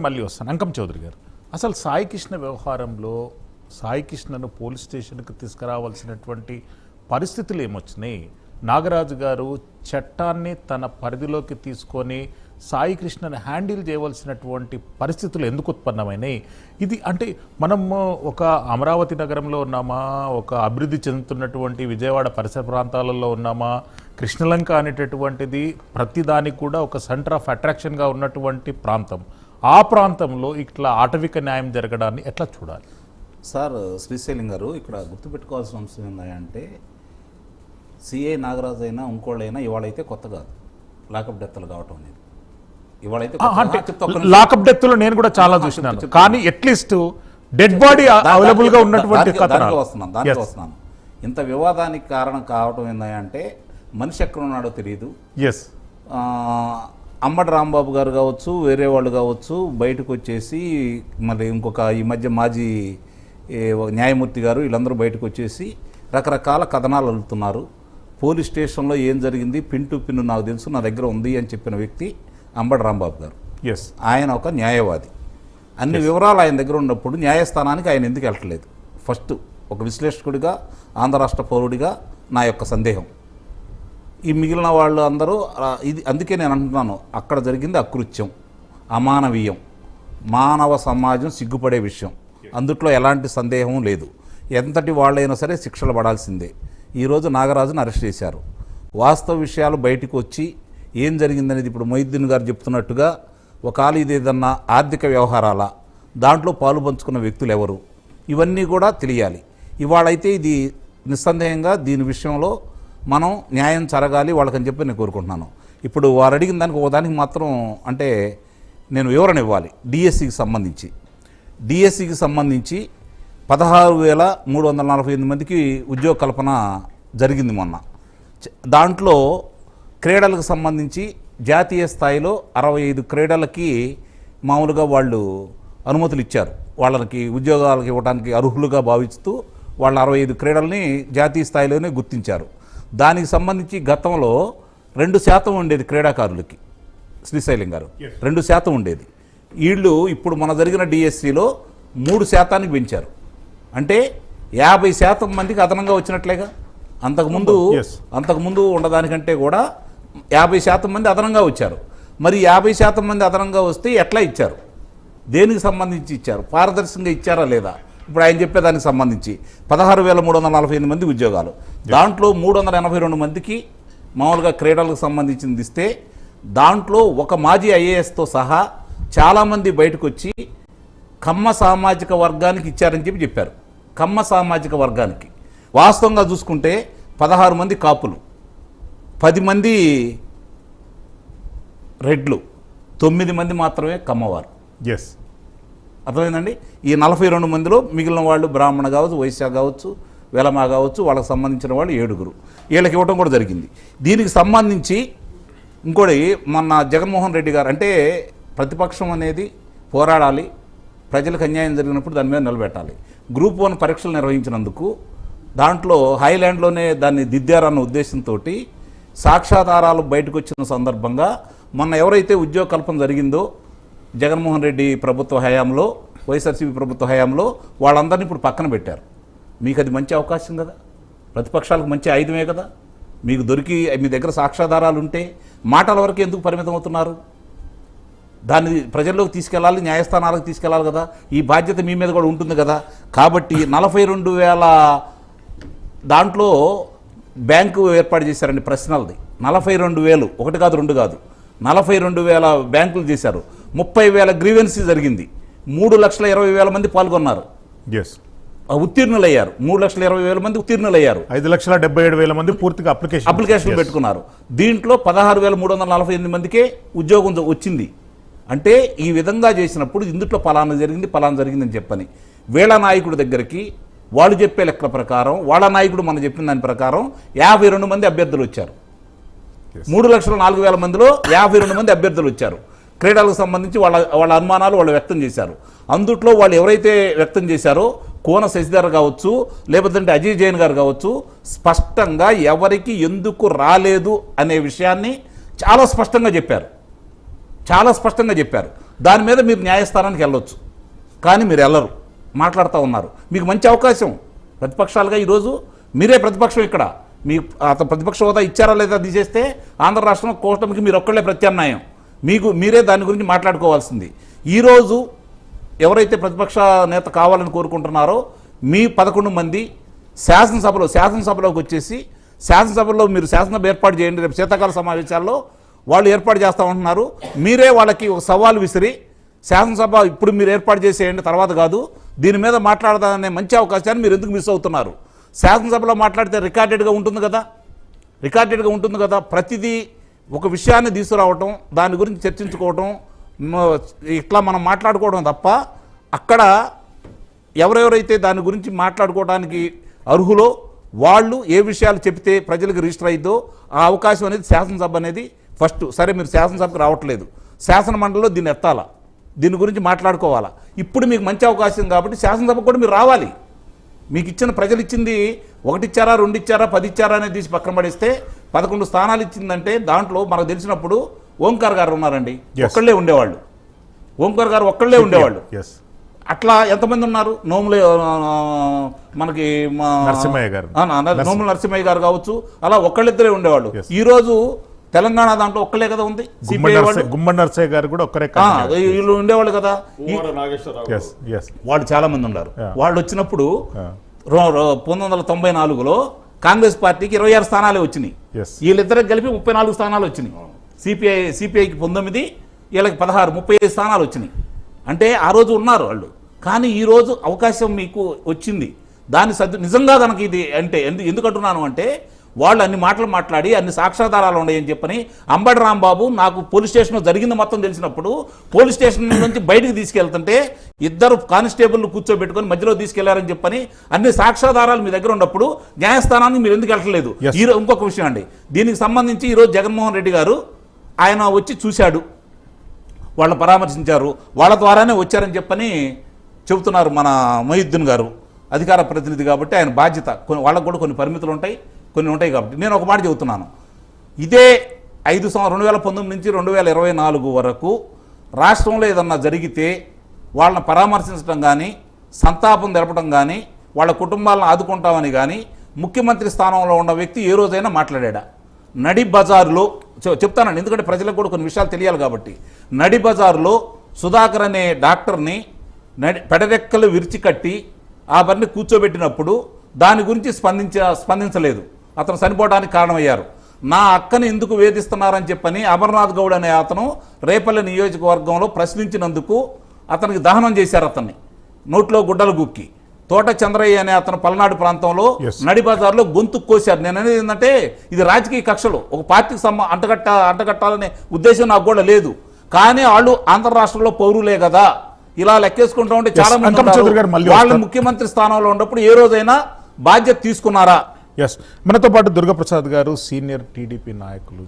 మళ్ళీ వస్తాను. అంకం చౌదరి గారు, అసలు సాయి కృష్ణ వ్యవహారంలో సాయి కృష్ణను పోలీస్ స్టేషన్కి తీసుకురావాల్సినటువంటి పరిస్థితులు ఏమొచ్చినాయి? నాగరాజు గారు చట్టాన్ని తన పరిధిలోకి తీసుకొని సాయి కృష్ణను హ్యాండిల్ చేయవలసినటువంటి పరిస్థితులు ఎందుకు ఉత్పన్నమైనాయి? ఇది అంటే మనం ఒక అమరావతి నగరంలో ఉన్నామా, ఒక అభివృద్ధి చెందుతున్నటువంటి విజయవాడ పరిసర ప్రాంతాలలో ఉన్నామా? కృష్ణలంక అనేటటువంటిది ప్రతిదానికి కూడా ఒక సెంటర్ ఆఫ్ అట్రాక్షన్గా ఉన్నటువంటి ప్రాంతం. ఆ ప్రాంతంలో ఇట్లా ఆటవిక న్యాయం జరగడాన్ని ఎట్లా చూడాలి? సార్ శ్రీశైలం గారు, ఇక్కడ గుర్తుపెట్టుకోవాల్సిన అంశం ఏంటంటే సిఐ నాగరాజు అయినా ఇంకోళ్ళైనా ఇవాళైతే కొత్త కాదు లాకప్ డెత్లు కావటం అనేది. ఇవాళైతే లాకప్ డెత్లు నేను కూడా చాలా చూసినాను, కానీ అట్లీస్ట్ డెడ్ బాడీ అవైలబుల్ గా ఉన్నటువంటి దానికి వస్తున్నాను. ఇంత వివాదానికి కారణం కావటం ఏంటంటే మనిషి ఎక్కడ ఉన్నాడో తెలియదు. ఎస్, అంబటి రాంబాబు గారు కావచ్చు, వేరే వాళ్ళు కావచ్చు, బయటకు వచ్చేసి మళ్ళీ ఇంకొక ఈ మధ్య మాజీ న్యాయమూర్తి గారు వీళ్ళందరూ బయటకు వచ్చేసి రకరకాల కథనాలు అల్లుతున్నారు. పోలీస్ స్టేషన్లో ఏం జరిగింది పిన్ టు పిన్ నాకు తెలుసు, నా దగ్గర ఉంది అని చెప్పిన వ్యక్తి అంబటి రాంబాబు గారు. ఎస్, ఆయన ఒక న్యాయవాది. అన్ని వివరాలు ఆయన దగ్గర ఉన్నప్పుడు న్యాయస్థానానికి ఆయన ఎందుకు వెళ్ళట్లేదు? ఫస్ట్ ఒక విశ్లేషకుడిగా, ఆంధ్ర రాష్ట్ర పౌరుడిగా నా యొక్క సందేహం. ఈ మిగిలిన వాళ్ళు అందరూ ఇది, అందుకే నేను అంటున్నాను, అక్కడ జరిగింది అకృత్యం, అమానవీయం, మానవ సమాజం సిగ్గుపడే విషయం, అందుట్లో ఎలాంటి సందేహం లేదు. ఎంతటి వాళ్ళైనా సరే శిక్షలు పడాల్సిందే. ఈరోజు నాగరాజును అరెస్ట్ చేశారు. వాస్తవ విషయాలు బయటకు వచ్చి ఏం జరిగిందనేది ఇప్పుడు మొహిద్దీన్ గారు చెప్తున్నట్టుగా ఒకవేళ ఇది ఏదన్నా ఆర్థిక వ్యవహారాల దాంట్లో పాలు పంచుకున్న వ్యక్తులు ఎవరు, ఇవన్నీ కూడా తెలియాలి. ఇవాళైతే ఇది నిస్సందేహంగా దీని విషయంలో మనం న్యాయం జరగాలి వాళ్ళకని చెప్పి నేను కోరుకుంటున్నాను. ఇప్పుడు వారు అడిగిన దానికి ఒకదానికి మాత్రం అంటే నేను వివరణ ఇవ్వాలి. డిఎస్సికి సంబంధించి 16,348 మందికి ఉద్యోగ కల్పన జరిగింది మొన్న. దాంట్లో క్రీడలకు సంబంధించి జాతీయ స్థాయిలో 65 క్రీడలకి మామూలుగా వాళ్ళు అనుమతులు ఇచ్చారు. వాళ్ళకి ఉద్యోగాలకు ఇవ్వడానికి అర్హులుగా భావిస్తూ వాళ్ళ 65 క్రీడల్ని జాతీయ స్థాయిలోనే గుర్తించారు. దానికి సంబంధించి గతంలో 2% ఉండేది క్రీడాకారులకి. శ్రీశైలం గారు, 2% ఉండేది. వీళ్ళు ఇప్పుడు మన జరిగిన డిఎస్సిలో 3% పెంచారు. అంటే 50% మందికి అదనంగా వచ్చినట్లేగా. అంతకుముందు ఉండదానికంటే కూడా 50% మంది అదనంగా వచ్చారు. మరి 50% మంది అదనంగా వస్తే ఎట్లా ఇచ్చారు, దేనికి సంబంధించి ఇచ్చారు, పారదర్శకంగా ఇచ్చారా లేదా? ఇప్పుడు ఆయన చెప్పేదానికి సంబంధించి 16,348 మంది ఉద్యోగాలు, దాంట్లో 382 మందికి మామూలుగా క్రీడలకు సంబంధించింది ఇస్తే, దాంట్లో ఒక మాజీ ఐఏఎస్తో సహా చాలామంది బయటకు వచ్చి కమ్మ సామాజిక వర్గానికి ఇచ్చారని చెప్పారు. కమ్మ సామాజిక వర్గానికి వాస్తవంగా చూసుకుంటే 16 మంది కాపులు, 10 మంది రెడ్లు, 9 మంది మాత్రమే కమ్మవారు. ఎస్, అర్థమైందండి. ఈ 42 మందిలో మిగిలిన వాళ్ళు బ్రాహ్మణ కావచ్చు, వైశ్య కావచ్చు, వెలమ కావచ్చు, వాళ్ళకి సంబంధించిన వాళ్ళు 7 వీళ్ళకి ఇవ్వడం కూడా జరిగింది. దీనికి సంబంధించి ఇంకోటి మొన్న జగన్మోహన్ రెడ్డి గారు అంటే ప్రతిపక్షం అనేది పోరాడాలి, ప్రజలకు అన్యాయం జరిగినప్పుడు దాని మీద నిలబెట్టాలి. గ్రూప్ 1 పరీక్షలు నిర్వహించినందుకు దాంట్లో హైలాండ్లోనే దాన్ని దిద్దారన్న ఉద్దేశంతో సాక్ష్యాధారాలు బయటకు వచ్చిన సందర్భంగా మొన్న ఎవరైతే ఉద్యోగ కల్పన జరిగిందో జగన్మోహన్ రెడ్డి ప్రభుత్వ హయాంలో, వైఎస్ఆర్సీపీ ప్రభుత్వ హయాంలో, వాళ్ళందరినీ ఇప్పుడు పక్కన పెట్టారు. మీకు అది మంచి అవకాశం కదా, ప్రతిపక్షాలకు మంచి ఆయుధమే కదా. మీకు దొరికి మీ దగ్గర సాక్ష్యాధారాలు ఉంటే మాటల వరకు ఎందుకు పరిమితం అవుతున్నారు? దాన్ని ప్రజల్లోకి తీసుకెళ్ళాలి, న్యాయస్థానాలకు తీసుకెళ్ళాలి కదా. ఈ బాధ్యత మీ మీద కూడా ఉంటుంది కదా. కాబట్టి 42,000 దాంట్లో బ్యాంకు ఏర్పాటు చేశారండి ప్రశ్నలది. 42,000, 1 కాదు 2 కాదు, 42,000 బ్యాంకులు చేశారు. 30,000 గ్రీవెన్సీ జరిగింది. 3,20,000 మంది పాల్గొన్నారు, ఉత్తీర్ణులయ్యారు. 3,20,000 మంది ఉత్తీర్ణులయ్యారు. 5,77,000 మంది పూర్తిగా అప్లికేషన్లు పెట్టుకున్నారు. దీంట్లో 16,348 మందికే ఉద్యోగం వచ్చింది. అంటే ఈ విధంగా చేసినప్పుడు ఇందులో పలానా జరిగిందని చెప్పని వీళ్ళ నాయకుడి దగ్గరికి వాళ్ళు చెప్పే లెక్కల ప్రకారం, వాళ్ళ నాయకుడు మనం చెప్పిన దాని ప్రకారం 52 మంది అభ్యర్థులు వచ్చారు. 3,04,000 మందిలో 52 మంది అభ్యర్థులు వచ్చారు. క్రీడలకు సంబంధించి వాళ్ళ అనుమానాలు వాళ్ళు వ్యక్తం చేశారు. అందుట్లో వాళ్ళు ఎవరైతే వ్యక్తం చేశారో కోన శశిధర్ కావచ్చు, లేకపోతే అజయ్ జైన్ గారు కావచ్చు, స్పష్టంగా ఎవరికి ఎందుకు రాలేదు అనే విషయాన్ని చాలా స్పష్టంగా చెప్పారు. చాలా స్పష్టంగా చెప్పారు. దాని మీద మీరు న్యాయస్థానానికి వెళ్ళొచ్చు, కానీ మీరు వెళ్ళరు, మాట్లాడుతూ ఉన్నారు. మీకు మంచి అవకాశం ప్రతిపక్షాలుగా ఈరోజు మీరే ప్రతిపక్షం. ఇక్కడ మీ అతను ప్రతిపక్ష హోదా ఇచ్చారా లేదా తీసేస్తే ఆంధ్ర రాష్ట్రంలో కూటమికి మీరు ఒక్కళ్ళే ప్రత్యామ్నాయం. మీరే దాని గురించి మాట్లాడుకోవాల్సింది. ఈరోజు ఎవరైతే ప్రతిపక్ష నేత కావాలని కోరుకుంటున్నారో మీ 11 మంది శాసనసభలోకి వచ్చేసి శాసనసభలో మీరు శాసనసభ ఏర్పాటు చేయండి. రేపు శీతాకాల సమావేశాల్లో వాళ్ళు ఏర్పాటు చేస్తూ ఉంటున్నారు. మీరే వాళ్ళకి ఒక సవాల్ విసిరి శాసనసభ ఇప్పుడు మీరు ఏర్పాటు చేసేయండి, తర్వాత కాదు, దీని మీద మాట్లాడదామనే మంచి అవకాశాన్ని మీరు ఎందుకు మిస్ అవుతున్నారు? శాసనసభలో మాట్లాడితే రికార్డెడ్గా ఉంటుంది కదా. ప్రతిదీ ఒక విషయాన్ని తీసుకురావటం, దాని గురించి చర్చించుకోవటం, ఇట్లా మనం మాట్లాడుకోవడం తప్ప అక్కడ ఎవరెవరైతే దాని గురించి మాట్లాడుకోవడానికి అర్హులో వాళ్ళు ఏ విషయాలు చెప్తే ప్రజలకు రిజిస్టర్ అయిద్దో ఆ అవకాశం అనేది శాసనసభ అనేది ఫస్ట్. సరే, మీరు శాసనసభకు రావట్లేదు, శాసన మండలిలో దీన్ని ఎత్తాలా, దీని గురించి మాట్లాడుకోవాలా. ఇప్పుడు మీకు మంచి అవకాశం కాబట్టి శాసనసభకు కూడా మీరు రావాలి. మీకు ఇచ్చిన ప్రజలు ఇచ్చింది 1 ఇచ్చారా, 2 ఇచ్చారా, 10 ఇచ్చారా అనేది తీసి పక్కన పడేస్తే 11 స్థానాలు ఇచ్చిందంటే దాంట్లో మనకు తెలిసినప్పుడు ఓంకార్ గారు ఉన్నారండి, ఒక్కళ్ళే ఉండేవాళ్ళు. ఓంకార్ గారు ఒక్కళ్ళే ఉండేవాళ్ళు. అట్లా ఎంతమంది ఉన్నారు? నోముల మనకి నరసింహయ్య గారు, నోముల నరసింహయ్య గారు కావచ్చు, అలా ఒక్కళ్ళిద్దరే ఉండేవాళ్ళు. ఈరోజు తెలంగాణ దాంట్లో ఒక్కలే కదా ఉంది. గుమ్మడి నరసయ్య గారు కూడా ఒక్కరే వీళ్ళు ఉండేవాళ్ళు కదా. వాళ్ళు చాలా మంది ఉన్నారు. వాళ్ళు వచ్చినప్పుడు 1994లో కాంగ్రెస్ పార్టీకి 26 స్థానాలే వచ్చినాయి. వీళ్ళిద్దరికి కలిపి 34 స్థానాలు వచ్చినాయి. సిపిఐకి 19, వీళ్ళకి 16, 35 స్థానాలు వచ్చినాయి. అంటే ఆ రోజు ఉన్నారు వాళ్ళు. కానీ ఈరోజు అవకాశం మీకు వచ్చింది. దాని నిజంగా కనుక ఇది అంటే ఎందుకంటున్నాను అంటే వాళ్ళు అన్ని మాటలు మాట్లాడి అన్ని సాక్ష్యాధారాలు ఉన్నాయని చెప్పని అంబటి రాంబాబు నాకు పోలీస్ స్టేషన్లో జరిగింది మొత్తం తెలిసినప్పుడు పోలీస్ స్టేషన్ నుంచి బయటికి తీసుకెళ్తుంటే 2 కానిస్టేబుల్ని కూర్చోబెట్టుకొని మధ్యలో తీసుకెళ్లారని చెప్పని అన్ని సాక్ష్యాధారాలు మీ దగ్గర ఉన్నప్పుడు న్యాయస్థానానికి మీరు ఎందుకు వెళ్ళట్లేదు? ఇంకొక విషయం అండి, దీనికి సంబంధించి ఈరోజు జగన్మోహన్ రెడ్డి గారు ఆయన వచ్చి చూశాడు, వాళ్ళని పరామర్శించారు, వాళ్ళ ద్వారానే వచ్చారని చెప్పని చెబుతున్నారు మన మొహిద్దీన్ గారు, అధికార ప్రతినిధి కాబట్టి ఆయన బాధ్యత. వాళ్ళకు కూడా కొన్ని పరిమితులు ఉంటాయి, కొన్ని ఉంటాయి కాబట్టి నేను ఒక మాట చెబుతున్నాను. ఇదే 2019 నుంచి 2024 వరకు రాష్ట్రంలో ఏదన్నా జరిగితే వాళ్ళని పరామర్శించడం కానీ, సంతాపం తెలపడం కానీ, వాళ్ళ కుటుంబాలను ఆదుకుంటామని కానీ ముఖ్యమంత్రి స్థానంలో ఉన్న వ్యక్తి ఏ రోజైనా మాట్లాడా? నడి బజారులో చెప్తానండి, ఎందుకంటే ప్రజలకు కూడా కొన్ని విషయాలు తెలియాలి కాబట్టి. నడి బజారులో సుధాకర్ అనే డాక్టర్ని పెడరెక్కలు విరిచికట్టి ఆ పని కూర్చోబెట్టినప్పుడు దాని గురించి స్పందించలేదు. అతను చనిపోవడానికి కారణమయ్యారు. నా అక్కని ఎందుకు వేధిస్తున్నారని చెప్పని అమర్నాథ్ గౌడ్ అనే అతను రేపల్లె నియోజకవర్గంలో ప్రశ్నించినందుకు అతనికి దహనం చేశారు. అతన్ని నోట్లో గుడ్డలు గుక్కి. తోట చంద్రయ్య అనే అతను పల్నాడు ప్రాంతంలో నడి బజార్లో గొంతు కోశారు. నేను అనేది ఏంటంటే ఇది రాజకీయ కక్షలు, ఒక పార్టీకి అంటగట్టాలనే ఉద్దేశం నాకు కూడా లేదు. కానీ వాళ్ళు ఆంధ్ర రాష్ట్రంలో పౌరులే కదా, ఇలా లెక్కేసుకుంటూ ఉంటే చాలా మంది వాళ్ళు ముఖ్యమంత్రి స్థానంలో ఉన్నప్పుడు ఏ రోజైనా బాధ్యత తీసుకున్నారా? మనతో పాటు దుర్గాప్రసాద్ గారు, సీనియర్ టీడీపీ నాయకులు.